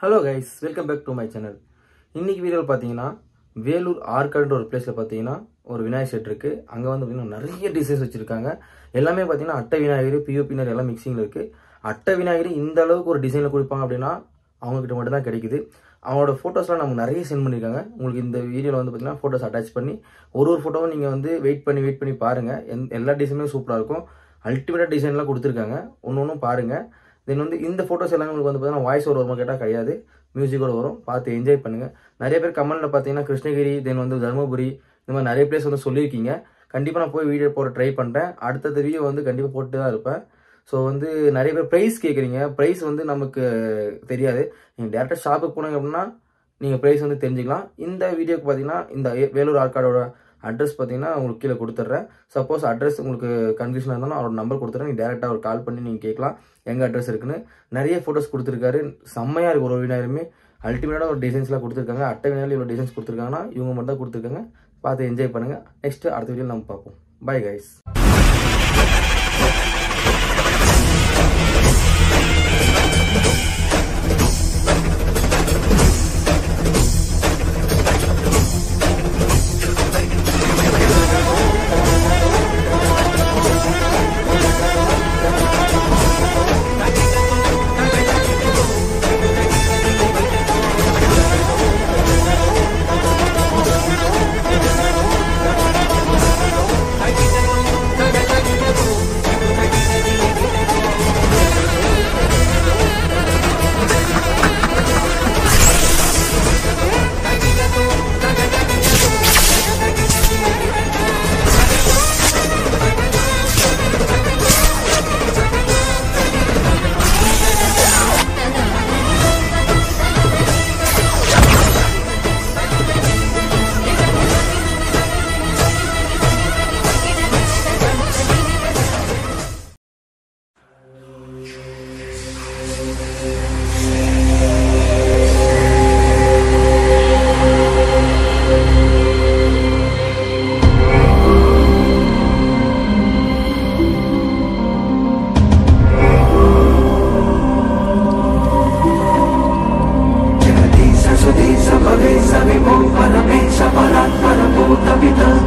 Hello guys, welcome back to my channel. இன்னைக்கு வீடியோல பாத்தீங்கன்னா வேலூர் ஆர்காட்ன்ற ஒரு பிளேஸ்ல பாத்தீங்கன்னா ஒரு விநாயகர் செட் இருக்கு. அங்க வந்து பாத்தீங்கன்னா நிறைய டிசைன்ஸ் வச்சிருக்காங்க. எல்லாமே பாத்தீங்கன்னா அட்டை விநாயகர், பிஓபி னர் எல்லாம் மிக்சிங்ல இருக்கு. அட்டை விநாயகர் இந்த அளவுக்கு ஒரு டிசைன்ல கொடுப்பாங்க அப்படினா அவங்க கிட்ட மட்டும் தான் கிடைக்குது. அவங்களோட போட்டோஸ்லாம் நமக்கு நிறைய சென்ட் பண்ணிருக்காங்க. உங்களுக்கு இந்த வீடியோல வந்து பாத்தீங்கன்னா போட்டோஸ் அட்டாச் பண்ணி ஒரு போட்டோவை நீங்க வந்து வெயிட் பண்ணி பாருங்க. எல்லா டிசைனுமே சூப்பரா இருக்கும். அல்டிமேட்டா டிசைன்லாம் கொடுத்திருக்காங்க. ஒவ்வொன்றும் பாருங்க. தென் வந்து இந்த போட்டோஸ் எல்லாம் உங்களுக்கு வந்து பார்த்தீங்கன்னா வாய்ஸ் ஓவர் வருமா கேட்டால் கிடையாது, மியூசிக்கோட வரும். பார்த்து என்ஜாய் பண்ணுங்க. நிறைய பேர் கமெண்ட்ல பார்த்தீங்கன்னா கிருஷ்ணகிரி, தென் வந்து தருமபுரி, இந்த மாதிரி நிறைய பிளேஸ் வந்து சொல்லியிருக்கீங்க. கண்டிப்பாக நான் போய் வீடியோ போட ட்ரை பண்ணுறேன். அடுத்தது வீடியோ வந்து கண்டிப்பாக போட்டு தான் இருப்பேன். ஸோ வந்து நிறைய பேர் ப்ரைஸ் கேட்குறீங்க. ப்ரைஸ் வந்து நமக்கு தெரியாது. நீங்கள் டேரெக்டாக ஷாப்புக்கு போனீங்க அப்படின்னா நீங்கள் ப்ரைஸ் வந்து தெரிஞ்சுக்கலாம். இந்த வீடியோக்கு பார்த்தீங்கன்னா இந்த வேலூர் ஆர்காடோட அட்ரஸ் பார்த்தீங்கன்னா உங்களுக்கு கீழே கொடுத்துட்றேன். சப்போஸ் அட்ரஸ் உங்களுக்கு கன்ஃபியூஷனாக இருந்தாலும் அவரோட நம்பர் கொடுத்துட்றேன். நீங்கள் டேரெக்டாக ஒரு கால் பண்ணி நீங்கள் கேட்கலாம் எங்கள் அட்ரஸ் இருக்குன்னு. நிறைய ஃபோட்டோஸ் கொடுத்துருக்காரு. செம்மையாக இருக்குது. ஒரு விநாயகருமே அல்டிமேட்டாக ஒரு டிசைன்ஸ்லாம் கொடுத்துருக்காங்க. அட்டை விநாயகர் இவ்வளோ டிசைன்ஸ் கொடுத்துருக்காங்கன்னா இவங்க மட்டும் தான் கொடுத்துருக்காங்க. பார்த்து என்ஜாய் பண்ணுங்கள். நெக்ஸ்ட் அடுத்த வீடியோவில் நம்ம பார்ப்போம். Bye guys. Para